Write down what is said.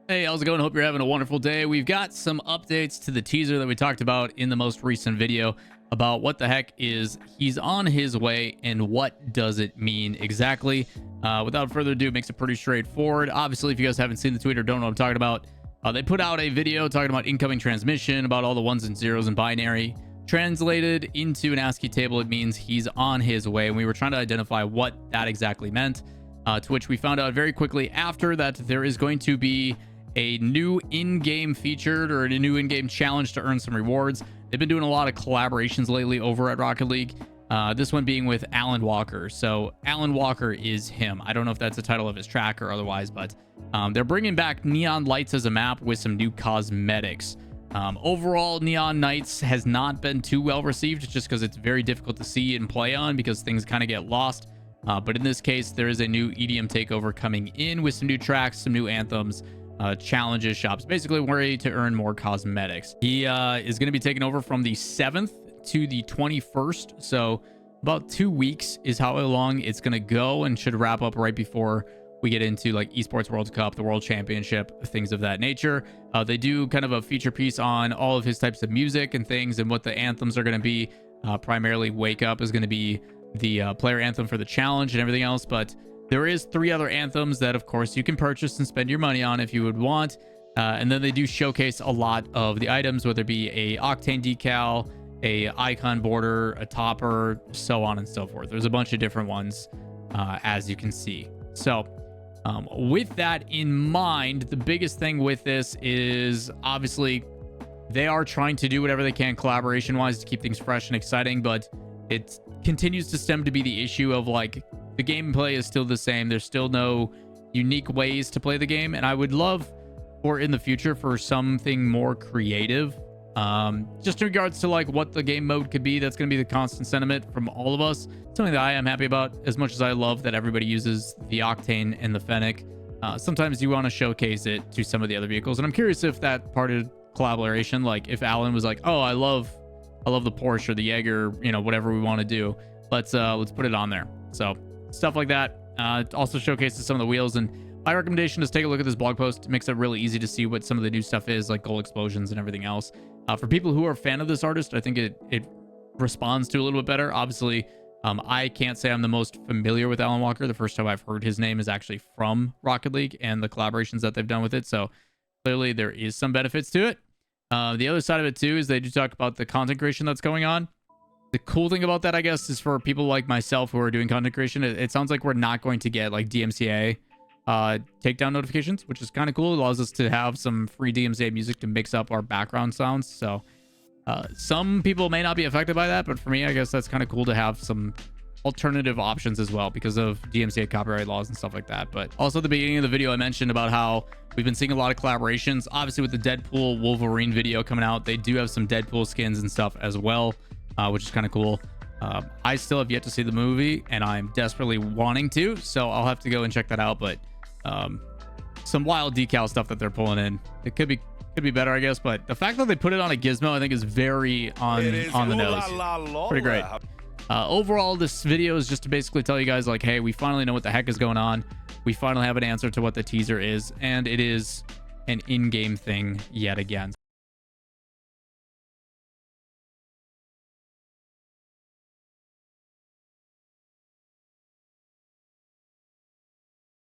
Hey, how's it going? Hope you're having a wonderful day. We've got some updates to the teaser that we talked about in the most recent video about what the heck is he's on his way and what does it mean exactly. Without further ado, it makes it pretty straightforward. Obviously, if you guys haven't seen the tweet or don't know what I'm talking about, they put out a video talking about incoming transmission, about all the ones and zeros in binary. Translated into an ASCII table, it means he's on his way. And we were trying to identify what that exactly meant, to which we found out very quickly after that there is going to be a new in-game featured or a new in-game challenge to earn some rewards. They've been doing a lot of collaborations lately over at Rocket League. This one being with Allan Walker. So Allan Walker is him. I don't know if that's the title of his track or otherwise, but they're bringing back Neon Lights as a map with some new cosmetics. Overall, Neon Nights has not been too well received just because it's very difficult to see and play on because things kind of get lost. But in this case, there is a new EDM takeover coming in with some new tracks, some new anthems, challenges, shops, basically way to earn more cosmetics. He is going to be taking over from the 7th to the 21st, so about 2 weeks is how long it's going to go, and should wrap up right before we get into like esports world cup, the world championship, things of that nature. They do kind of a feature piece on all of his types of music and things and what the anthems are going to be. Primarily Wake Up is going to be the player anthem for the challenge and everything else, but there is 3 other anthems that, of course, you can purchase and spend your money on if you would want. And then they do showcase a lot of the items, whether it be a Octane decal, a icon border, a topper, so on and so forth. There's a bunch of different ones, as you can see. So with that in mind, the biggest thing with this is obviously they are trying to do whatever they can collaboration-wise to keep things fresh and exciting, but it continues to stem to be the issue of like, the gameplay is still the same. There's still no unique ways to play the game. And I would love for in the future for something more creative. Just in regards to like what the game mode could be. That's going to be the constant sentiment from all of us. Something that I am happy about, as much as I love that everybody uses the Octane and the Fennec. Sometimes you want to showcase it to some of the other vehicles. And I'm curious if that part of collaboration, like if Allan was like, oh, I love the Porsche or the Jaeger, you know, whatever we want to do. Let's put it on there. So stuff like that. It also showcases some of the wheels, and my recommendation is take a look at this blog post. It makes it really easy to see what some of the new stuff is, like gold explosions and everything else. For people who are a fan of this artist, I think it responds to a little bit better. Obviously, I can't say I'm the most familiar with Allan Walker. The first time I've heard his name is actually from Rocket League and the collaborations that they've done with it. So clearly there is some benefits to it. The other side of it too is they do talk about the content creation that's going on. The cool thing about that, I guess, is for people like myself who are doing content creation, it sounds like we're not going to get like DMCA takedown notifications, which is kind of cool. It allows us to have some free DMCA music to mix up our background sounds. So some people may not be affected by that, but for me, I guess that's kind of cool to have some alternative options as well because of DMCA copyright laws and stuff like that. But also at the beginning of the video, I mentioned about how we've been seeing a lot of collaborations. Obviously, with the Deadpool Wolverine video coming out, they do have some Deadpool skins and stuff as well. Which is kind of cool. I still have yet to see the movie, and I'm desperately wanting to, so I'll have to go and check that out. But some wild decal stuff that they're pulling in, it could be better, I guess. But the fact that they put it on a gizmo, I think, is very on the nose. Pretty great. Overall, this video is just to basically tell you guys, like, hey, we finally know what the heck is going on. We finally have an answer to what the teaser is, and it is an in-game thing yet again.